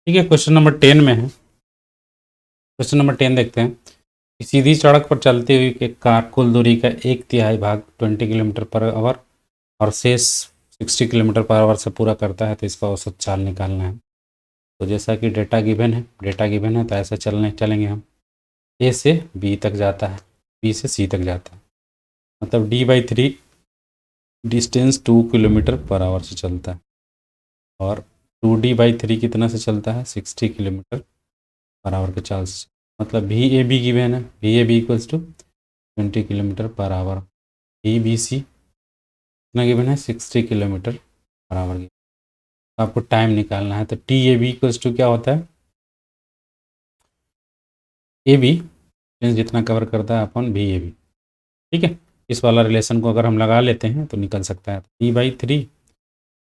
ठीक है, question number 10 में है। क्वेश्चन नंबर 10 देखते हैं। सीधी सड़क पर चलती हुई एक कार कुल दूरी का 1/3 भाग 20 किलोमीटर पर आवर और शेष 60 किलोमीटर पर आवर से पूरा करता है, तो इसका औसत चाल निकालना है। तो जैसा कि डेटा गिवन है तो ऐसे चलेंगे हम। ए से बी तक जाता है, बी से सी तक जाता है, मतलब D/3 distance 2 kilometre per our से चलता है, और 2D/3 कितना से चलता है, 60 किलोमीटर पर आवर के चाल से। मतलब VAB गिवन है, VAB equals to 20 kilometre per hour. VBC कितना गिवन है, 60 किलोमीटर पर आवर। तो आपको टाइम निकालना है, तो TAB इक्वल्स टू क्या होता है, AB जितना कवर करता है अपन VAB। ठीक है, इस वाला रिलेशन को अगर हम लगा लेते हैं तो निकल सकता है। D/3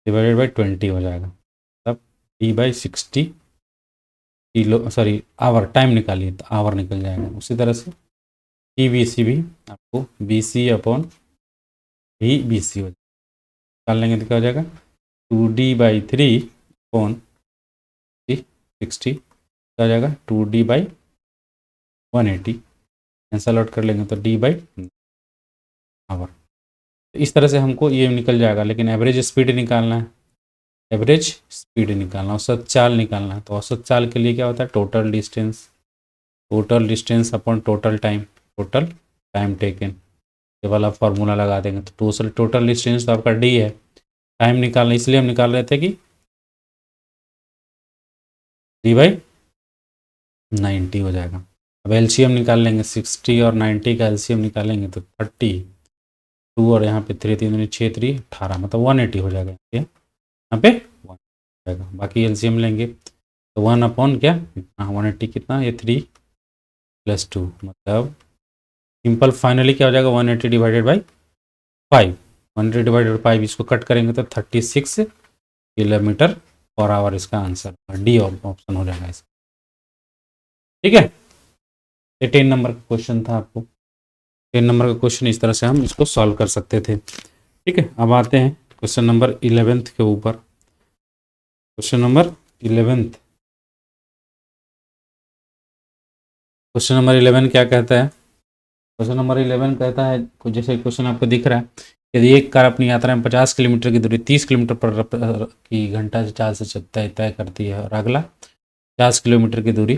डिवाइडेड बाई 20 हो जाएगा, तब D/60 kilo, sorry our, time निकालिए तो आवर निकल जाएगा। उसी तरह से TBC भी आपको BC अपॉन VBC हो निकाल लेंगे तो क्या हो जाएगा, 2D/3 अपॉन 60 क्या हो जाएगा, 2D/180। कैंसल आउट कर लेंगे तो D/आवर। तो इस तरह से हमको ये निकल जाएगा, लेकिन एवरेज स्पीड निकालना है, एवरेज स्पीड निकालना, औसत चाल निकालना है। तो औसत चाल के लिए क्या होता है, total distance upon total time taken, ये वाला फॉर्मूला लगा देंगे। तो टोटल डिस्टेंस तो आपका D है, टाइम निकालना, इसलिए हम निकाल रहे थे कि D/90 हो जाएगा। अब LCM निकाल लेंगे, 60 और 90 का LCM निकालेंगे तो 32 और यहाँ पे 3 3 6 3 18, मतलब 180 हो जाएगा। यहाँ पे 1 हो जाएगा। बाकी LCM लेंगे तो 1 अपॉन क्या, 180 कितना, ये 3 + 2, मतलब सिंपल फाइनली क्या हो जाएगा, 180 डिवाइडेड बाई 5। 180 डिवाइडेड बाई 5, इसको कट करेंगे तो 36 किलोमीटर पर आवर इसका आंसर, D ऑप्शन हो जाएगा इसका। ठीक है, ये 10 नंबर का क्वेश्चन था। आपको 10 नंबर का क्वेश्चन इस तरह से हम इसको सॉल्व कर सकते थे। ठीक है, अब आते हैं क्वेश्चन नंबर 11 के ऊपर। क्वेश्चन नंबर 11, क्वेश्चन नंबर 11 क्या कहता है, क्वेश्चन नंबर 11 कहता है, कुछ जैसे क्वेश्चन आपको दिख रहा है, यदि एक कार अपनी यात्रा में 50 किलोमीटर की दूरी 30 किलोमीटर पर की घंटा से चाल से तय करती है, और अगला 50 किलोमीटर की दूरी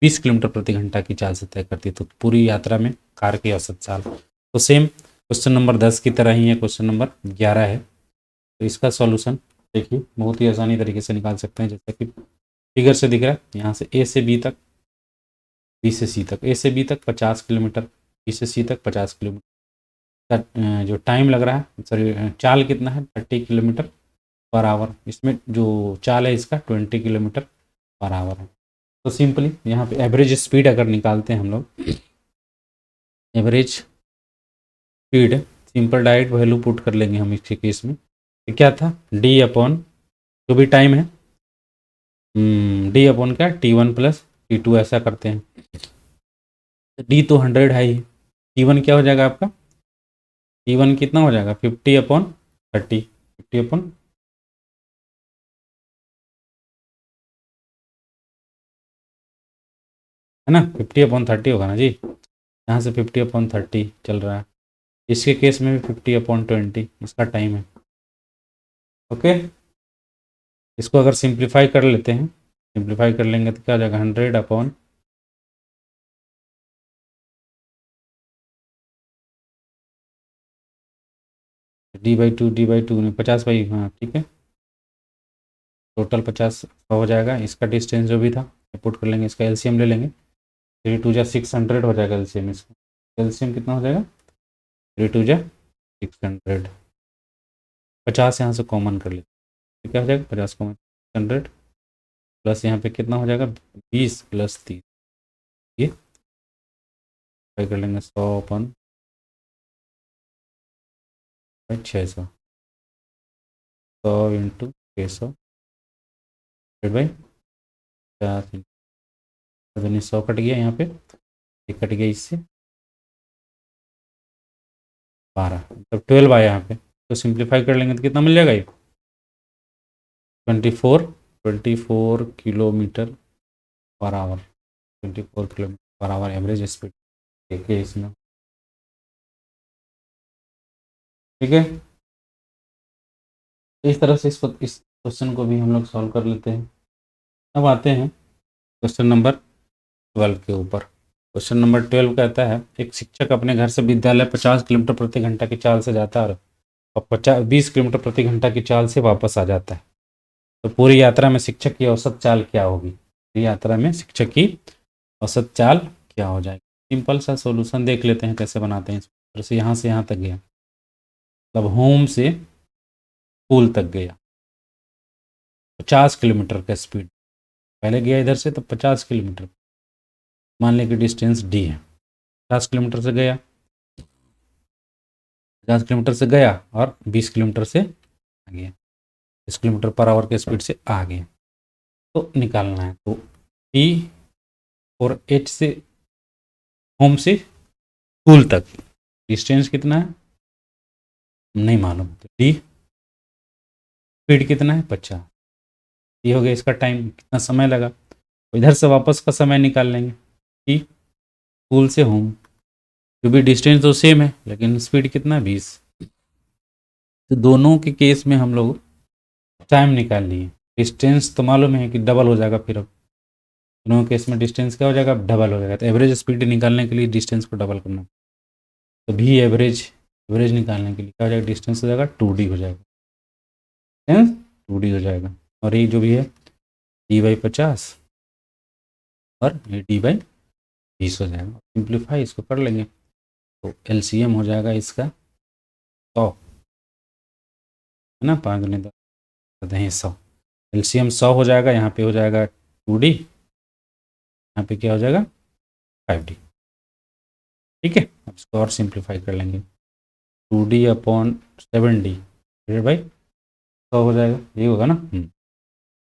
20 किलोमीटर प्रति घंटा की चाल से तय करती है, तो पूरी यात्रा में कार की औसत चाल। तो सेम क्वेश्चन नंबर 10 की तरह ही है, क्वेश्चन नंबर 11 है। तो इसका सॉल्यूशन देखिए बहुत ही आसानी तरीके से निकाल सकते हैं, जैसा कि फिगर से दिख रहा है। यहाँ से A से B तक, B से C तक, A से B तक 50 किलोमीटर, B से C तक 50 किलोमीटर का जो टाइम लग रहा है, सॉरी चाल कितना है, 30 किलोमीटर पर आवर। इसमें जो चाल है इसका 20 किलोमीटर पर आवर है। तो सिंपली यहाँ पे एवरेज स्पीड अगर निकालते हैं हम लोग, average speed simple direct value put कर लेंगे हम इसके केस में। तो क्या था, D अपॉन जो भी टाइम है, D अपॉन क्या, T1 + T2, ऐसा करते हैं। D तो 100 है ही, T1 क्या हो जाएगा आपका, T1 कितना हो जाएगा, 50/30, 50 अपॉन, है ना, 50/30 होगा ना जी। यहाँ से 50/30 चल रहा है, इसके केस में भी 50/20 इसका टाइम है। ओके, इसको अगर सिंप्लीफाई कर लेते हैं, सिंप्लीफाई कर लेंगे तो क्या हो जाएगा, 100 अपॉन D/2, D/2 में 50 बाई, हाँ ठीक है, टोटल 50 हो जाएगा। इसका डिस्टेंस जो भी था पुट कर लेंगे, इसका LCM ले लेंगे, 3 2 जा 600 हो जाएगा LCM। इसका LCM कितना हो जाएगा, 3 2 जा 600, 50 यहाँ से कॉमन कर लेते हैं, क्या हो जाएगा, 50 कॉमन 100 प्लस यहाँ पे कितना हो जाएगा, 20 + 30, ये कर लेंगे 100 अपन 600, 100 × 600 डिवाइड बाई 50, 100 कट गया यहाँ पे, ये कट गया इससे 12, मतलब 12 आया यहाँ पे। तो सिंप्लीफाई कर लेंगे तो कितना मिल जाएगा, ये 24 24 kilometre per our, 24 kilometre per our average speed देखिए इसमें। ठीक है, इस तरह से इस क्वेश्चन को भी हम लोग सॉल्व कर लेते हैं। अब आते हैं क्वेश्चन नंबर 12 के ऊपर। क्वेश्चन नंबर 12 कहता है एक शिक्षक अपने घर से विद्यालय 50 किलोमीटर प्रति घंटा की चाल से जाता है और 20 किलोमीटर प्रति घंटा की चाल से वापस आ जाता है। तो पूरी यात्रा में शिक्षक की औसत चाल क्या होगी? पूरी यात्रा में शिक्षक की औसत चाल क्या हो जाएगी? सिंपल सा सॉल्यूशन देख लेते हैं कैसे बनाते हैं। इस से यहाँ तक गया, मतलब होम से स्कूल तक गया 50 किलोमीटर का स्पीड, पहले गया इधर से तो 50 किलोमीटर, मान लें कि डिस्टेंस डी है। 50 किलोमीटर से गया, 50 किलोमीटर से गया और 20 किलोमीटर से आ गया, 20 किलोमीटर पर आवर के स्पीड से आ गया। तो निकालना है, तो डी और एच से होम से स्कूल तक डिस्टेंस कितना है नहीं मालूम, तो डी स्पीड कितना है 50। ये हो गया इसका टाइम, कितना समय लगा। इधर से वापस का समय निकाल लेंगे कि स्कूल से होम, क्योंकि डिस्टेंस तो सेम है लेकिन स्पीड कितना है 20। तो दोनों के केस में हम लोग टाइम निकाल लिए। डिस्टेंस तो मालूम है कि डबल हो जाएगा, फिर अब दोनों केस में डिस्टेंस क्या हो जाएगा, डबल हो जाएगा। तो एवरेज स्पीड निकालने के लिए डिस्टेंस को डबल करना, तो भी एवरेज निकालने के लिए क्या हो जाएगा, डिस्टेंस हो जाएगा 2D हो जाएगा, 2D हो जाएगा। और ये जो भी है D/50 और ये D/20 हो जाएगा। सिंप्लीफाई इसको कर लेंगे तो LCM हो जाएगा इसका 100 है ना, 5 गुने 10 करते हैं 100। LCM 100 हो जाएगा, यहाँ पे हो जाएगा 2D, यहाँ पे क्या हो जाएगा 5D। ठीक है, अब इसको और सिंप्लीफाई कर लेंगे, 2D/7D डिवाइडेड बाई 100 हो जाएगा, ये होगा ना।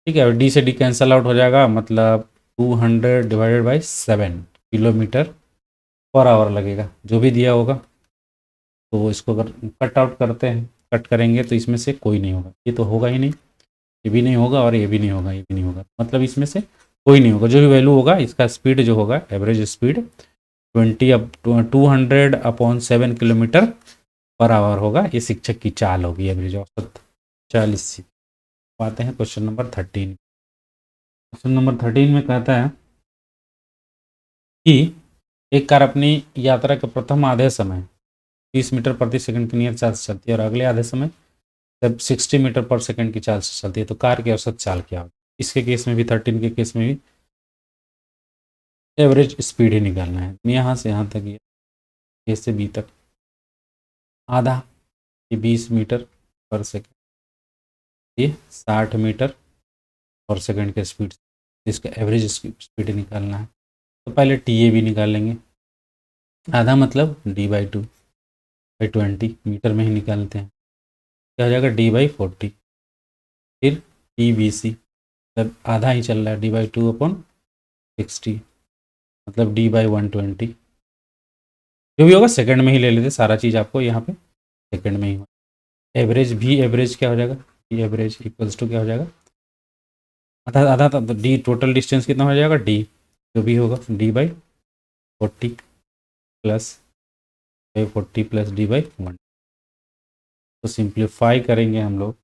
ठीक है, डी से डी कैंसल आउट हो जाएगा, मतलब 200 divided by 7 kilometre per our लगेगा, जो भी दिया होगा। तो इसको अगर कट आउट करते हैं, कट करेंगे तो इसमें से कोई नहीं होगा, ये तो होगा ही नहीं, ये भी नहीं होगा और ये भी नहीं होगा, ये भी नहीं होगा, मतलब इसमें से कोई नहीं होगा। जो भी वैल्यू होगा इसका स्पीड जो होगा average speed 200/7 kilometre per our होगा। ये शिक्षक की चाल होगी, एवरेज औसत 40। आते हैं क्वेश्चन नंबर 13। क्वेश्चन नंबर 13 में कहता है कि एक कार अपनी यात्रा के प्रथम आधे समय 30 मीटर प्रति सेकंड की नियत चाल से चलती है और अगले आधे समय जब 60 मीटर पर सेकंड की चाल से चलती है, तो कार की औसत चाल क्या होगी? इसके केस में भी 13 के केस में भी एवरेज स्पीड ही निकालना है। यहाँ से यहाँ तक, ए से बी तक आधा, ये 20 मीटर पर सेकंड, ये 60 मीटर पर सेकंड के स्पीड, इसका एवरेज स्पीड निकालना है। तो पहले TA भी निकाल लेंगे, आधा मतलब D/2/20 मीटर में ही निकालते हैं, क्या हो जाएगा D/40। फिर TBC मतलब आधा ही चल रहा है, D/2/60 मतलब D/120, जो भी होगा सेकंड में ही ले लेते, सारा चीज़ आपको यहाँ पे सेकंड में ही हो। एवरेज क्या हो जाएगा, एवरेज इक्वल्स टू क्या हो जाएगा, आधा आधा तो डी, टोटल डिस्टेंस कितना हो जाएगा D, जो भी होगा D/40 plus D/40 plus D/1। तो सिंप्लीफाई करेंगे हम लोग,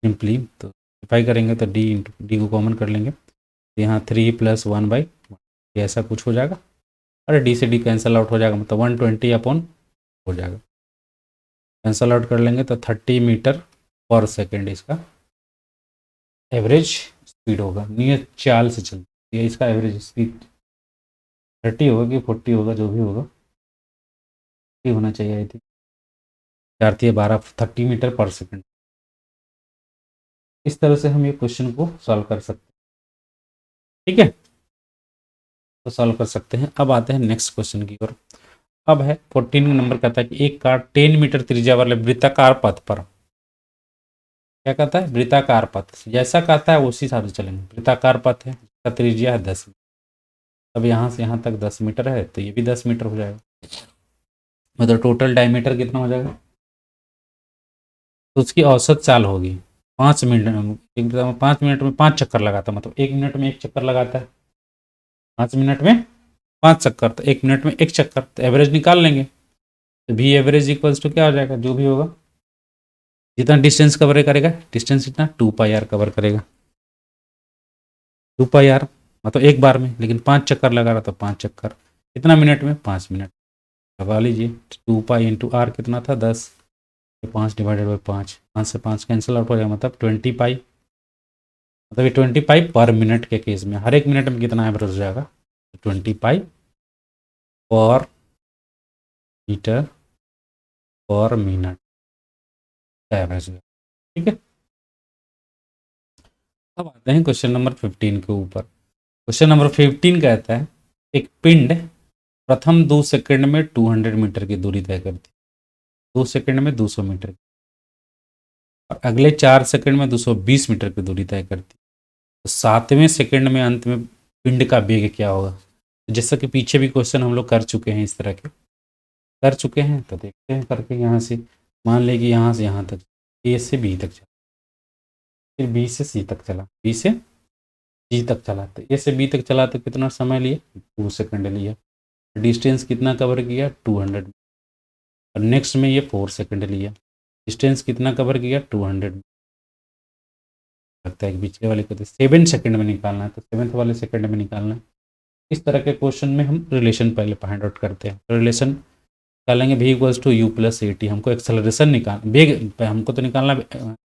सिंपली तो सिंप्लीफाई करेंगे तो D को कॉमन कर लेंगे, तो यहाँ 3 + 1/1 ऐसा कुछ हो जाएगा। अरे D से D कैंसल आउट हो जाएगा, मतलब 120 हो जाएगा, कैंसल आउट कर लेंगे तो 30 मीटर पर सेकेंड इसका एवरेज स्पीड होगा, नियत चाल से चलती है। इसका एवरेज स्पीड 30 होगा कि 40 होगा, जो भी होगा 30 होना चाहिए, आई थिंक 4×12 30 मीटर पर सेकेंड। इस तरह से हम ये क्वेश्चन को सॉल्व कर सकते हैं। ठीक है, तो सॉल्व कर सकते हैं। अब आते हैं नेक्स्ट क्वेश्चन की ओर। अब है 14 नंबर, कहता है कि एक कार 10 मीटर त्रिज्या वाले वृत्ताकार पथ पर, क्या कहता है, वृत्ताकार पथ, जैसा कहता है उसी हिसाब से चलेंगे। वृत्ताकार पथ है, इसका त्रिज्या है 10, अब यहाँ से यहाँ तक 10 मीटर है, तो ये भी 10 मीटर हो जाएगा, मतलब टोटल डायमीटर कितना हो जाएगा, तो उसकी औसत चाल होगी 5 मिनट 5 चक्कर लगाता है, मतलब 1 मिनट में 1 चक्कर लगाता है, 5 मिनट में 5 चक्कर, तो 1 मिनट में 1 चक्कर, तो एवरेज निकाल लेंगे। तो वी एवरेज इक्वल्स टू क्या हो जाएगा, जो भी होगा, जितना डिस्टेंस कवर करेगा, डिस्टेंस इतना 2πr कवर करेगा, 2πr, मतलब एक बार में, लेकिन 5 चक्कर लगा रहा, तो 5 चक्कर कितना मिनट में, 5 मिनट। लगा लीजिए, 2π इंटू आर कितना था, 10, 5/5, 5 से 5 कैंसिल आउट हो जाएगा, मतलब 20π, मतलब ये 20π पर मिनट के केस में, हर एक मिनट में कितना एवरेज हो जाएगा, 20π पर मीटर पर मिनट का एवरेज होगा। ठीक है, अब आते हैं क्वेश्चन नंबर 15 के ऊपर। क्वेश्चन नंबर 15 कहता है, एक पिंड प्रथम 2 सेकंड में 200 मीटर की दूरी तय करती है, 2 सेकंड में 200 मीटर, और अगले 4 सेकंड में 220 मीटर की दूरी तय करती है, तो 7वें सेकंड में अंत में पिंड का वेग क्या होगा। तो जैसा कि पीछे भी क्वेश्चन हम लोग कर चुके हैं, इस तरह के कर चुके हैं, तो देखते हैं करके। यहाँ से मान लें कि यहाँ से यहाँ तक, ए से बी तक चला, फिर बी से सी तक चला, बी से जी तक चला, तो ए से बी तक चला तो कितना समय लिए, 2 सेकंड लिया। डिस्टेंस कितना कवर किया, 200, और नेक्स्ट में ये 4 सेकंड लिया, डिस्टेंस कितना कवर किया, 200। लगता है कि बीच के वाले को तो 7 सेकंड में निकालना है, तो 7th वाले सेकंड में निकालना है। इस तरह के क्वेश्चन में हम रिलेशन पहले फाइंड आउट करते हैं। तो रिलेशन निकालेंगे, v equals to U plus A T. हमको एक्सेलरेशन वेग हमको तो निकालना,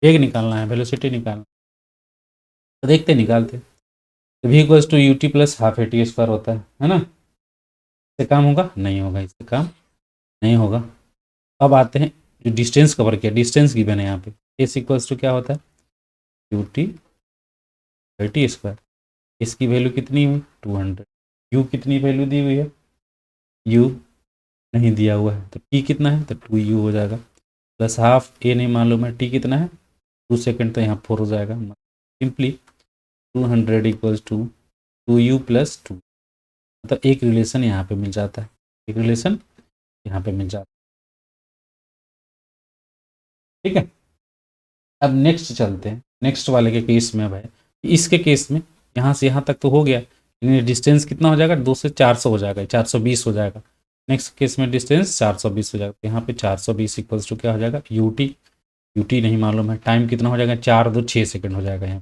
वेग निकालना है, वेलोसिटी निकालना, तो देखते निकालते। तो v equals to U T plus half A T square होता है ना। इससे काम होगा, नहीं होगा, इससे काम नहीं होगा। अब आते हैं जो डिस्टेंस कवर किया, डिस्टेंस गिवन है यहाँ पे, एस इक्वल्स टू क्या होता है, U T by T square. इसकी वैल्यू कितनी हुई, 200। यू कितनी वैल्यू दी हुई है, यू नहीं दिया हुआ है, तो टी कितना है, तो 2u हो जाएगा, प्लस हाफ ए नहीं मालूम है, टी कितना है 2 सेकेंड, तो यहाँ 4 हो जाएगा। Simply 200 equals to 2u plus 2, मतलब एक रिलेशन यहाँ पे मिल जाता है, एक रिलेशन यहाँ पे मिल जाता है। ठीक है, अब नेक्स्ट चलते हैं, नेक्स्ट वाले के केस में। अब है इसके केस में, यहाँ से यहाँ तक तो हो गया, लेकिन डिस्टेंस कितना हो जाएगा, 2 से 400 हो जाएगा, 420 हो जाएगा। नेक्स्ट केस में डिस्टेंस 420 हो जाएगा, तो यहाँ पे 420 इक्वल्स टू क्या हो जाएगा, यूटी नहीं मालूम है, टाइम कितना हो जाएगा, 4×2 6 सेकंड हो जाएगा, यहाँ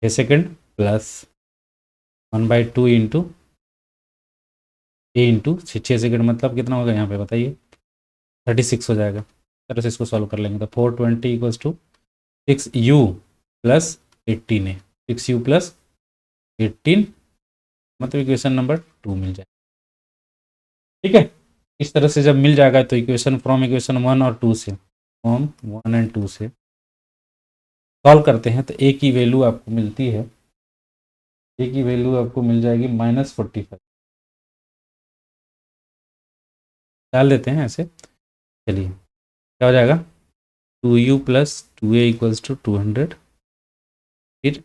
6 सेकंड प्लस 1/2 इंटू ए इंटू 6 सेकंड, मतलब कितना होगा यहाँ पे बताइए, 36 हो जाएगा। इस तरह से इसको सॉल्व कर लेंगे, तो 420 इक्वल्स टू 6u प्लस 18 है, 6u प्लस 18, मतलब इक्वेशन नंबर 2 मिल जाए। ठीक है, इस तरह से जब मिल जाएगा, तो इक्वेशन फ्रॉम इक्वेशन 1 और 2 से, फ्रॉम 1 एंड 2 से सॉल्व करते हैं, तो ए की वैल्यू आपको मिलती है, ए की वैल्यू आपको मिल जाएगी -45। डाल देते हैं ऐसे, चलिए क्या हो जाएगा, 2u plus 2a equals to 200, फिर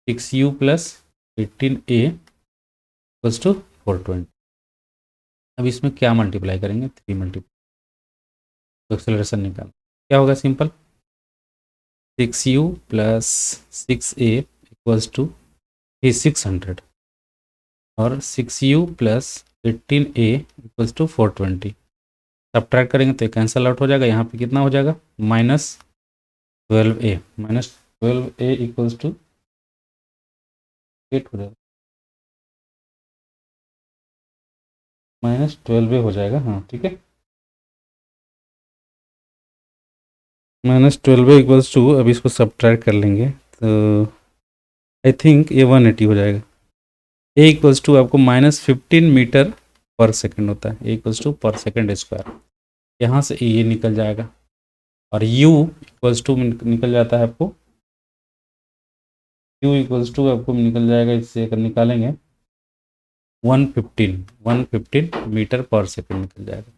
6u plus 18a equals to 420। अब इसमें क्या मल्टीप्लाई करेंगे, 3 मल्टीप्लाई, तो एक्सेलरेशन निकाल, क्या होगा, simple 6u plus 6a equals to 600, और 6u plus 18a equals to 420। Subtract करेंगे तो कैंसिल आउट हो जाएगा, यहाँ पे कितना हो जाएगा, -12a, -12a इक्वल्स टू 8 हो जाएगा, -12a हो जाएगा, हाँ ठीक है, -12a इक्वल्स टू, अब इसको सब्ट्रैक्ट कर लेंगे, तो आई थिंक ये 180 हो जाएगा। ए इक्वल्स टू आपको -15 मीटर पर सेकंड होता है, ए इक्वल्स टू पर सेकंड स्क्वायर, यहाँ से ये निकल जाएगा, और u इक्वल्स टू निकल जाता है आपको, u इक्वल्स टू आपको निकल जाएगा, इससे अगर निकालेंगे 115 मीटर पर सेकंड निकल जाएगा।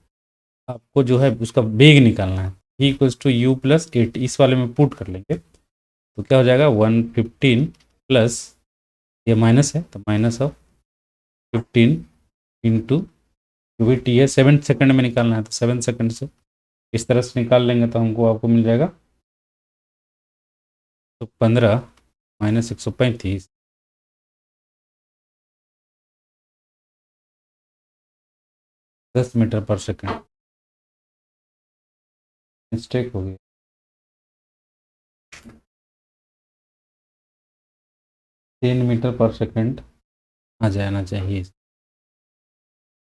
आपको जो है उसका वेग निकालना है, v equals to U plus 8, इस वाले में पुट कर लेंगे, तो क्या हो जाएगा, 115 प्लस, ये माइनस है तो -15 इंटू, क्योंकि टी है 7 सेकंड में निकालना है, तो 7 सेकंड से इस तरह से निकाल लेंगे, तो हमको आपको मिल जाएगा 115 माइनस 135 10 मीटर पर सेकंड। मिस्टेक हो गई। 10 मीटर पर सेकंड आ जाना चाहिए।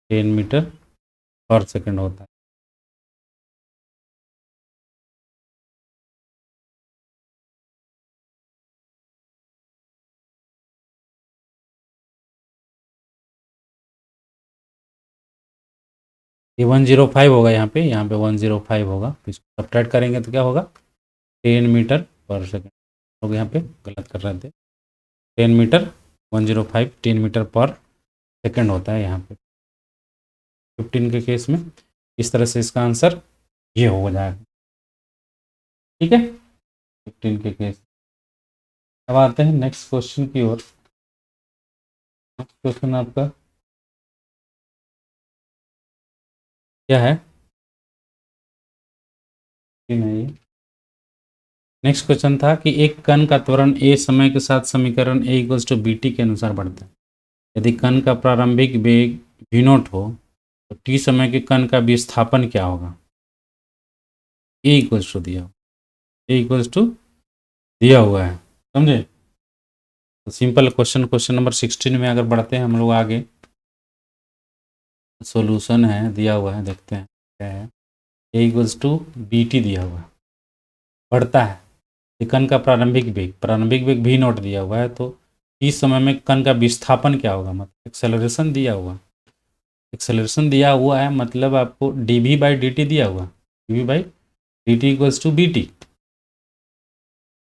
10 मीटर पर सेकंड होता है। ये 105 होगा यहाँ पे 105 होगा, तो इसको सब्ट्रैक्ट करेंगे तो क्या होगा 10 मीटर पर सेकंड। लोग यहाँ पे गलत कर रहे थे। 10 मीटर 105 10 मीटर पर सेकंड होता है यहाँ पे 15 के केस में। इस तरह से इसका आंसर ये हो जाएगा। ठीक है, 15 के केस। अब आते हैं नेक्स्ट क्वेश्चन की ओर। नेक्स्ट क्वेश्चन आपका क्या है? नहीं, नेक्स्ट क्वेश्चन था कि एक कण का त्वरण ए समय के साथ समीकरण ए इक्वल्स टू बी टी के अनुसार बढ़ता है। यदि कण का प्रारंभिक वेग v नॉट हो तो t समय के कण का विस्थापन क्या होगा? ए इक्वल्स टू दिया, ए इक्वल्स टू दिया हुआ है, समझे? तो सिंपल क्वेश्चन, क्वेश्चन नंबर 16 में अगर बढ़ते हैं हम लोग आगे, सॉल्यूशन है दिया हुआ है, देखते हैं क्या है। ए इक्वल्स टू बी टी दिया हुआ है, बढ़ता है। कण का प्रारंभिक वेग v नॉट दिया हुआ है, तो इस समय में कण का विस्थापन क्या होगा? मतलब एक्सेलरेशन दिया हुआ, एक्सेलरेशन दिया हुआ है, मतलब आपको d v by d t दिया हुआ, d v by d t equals to b t.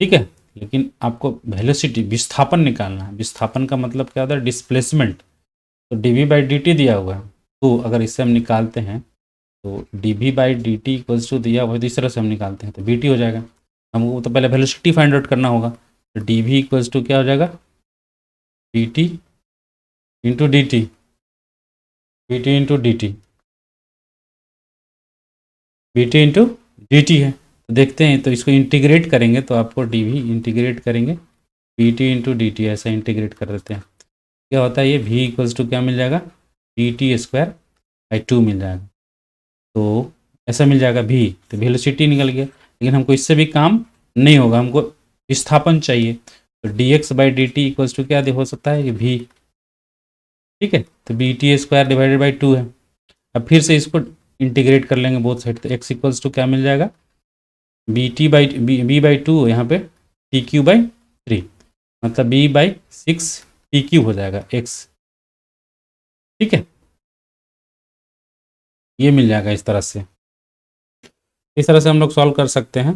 ठीक है, लेकिन आपको वेलोसिटी विस्थापन निकालना है। विस्थापन का मतलब क्या होता है? डिस्प्लेसमेंट। तो d v by d t दिया हुआ है, तो अगर इससे हम निकालते हैं तो d v by d t equals to दिया हुआ है, तो इस तरह से हम निकालते हैं तो बी टी हो जाएगा। हमको तो पहले वेलोसिटी फाइंड आउट करना होगा, तो डी वी इक्वल्स टू क्या हो जाएगा? D t into d t, b t into d t, b t into d t है। तो देखते हैं, तो इसको इंटीग्रेट करेंगे तो आपको डी वी इंटीग्रेट करेंगे b t into d t, ऐसा इंटीग्रेट कर देते हैं। क्या होता है ये v इक्वल्स टू क्या मिल जाएगा? डी टी स्क्वायर बाई 2 मिल जाएगा। तो ऐसा मिल जाएगा v, तो वेलोसिटी निकल गया। लेकिन हमको इससे भी काम नहीं होगा, हमको विस्थापन चाहिए। तो d x by d t equals to क्या हो सकता है? ये v। ठीक है, तो b t square divided by 2 है। अब फिर से इसको इंटीग्रेट कर लेंगे बोथ साइड, तो x इक्वल्स टू क्या मिल जाएगा? B t by b by 2 यहाँ पे टी क्यू बाई 3, मतलब b बाई 6 टी क्यू हो जाएगा x। ठीक है, ये मिल जाएगा इस तरह से। इस तरह से हम लोग सॉल्व कर सकते हैं।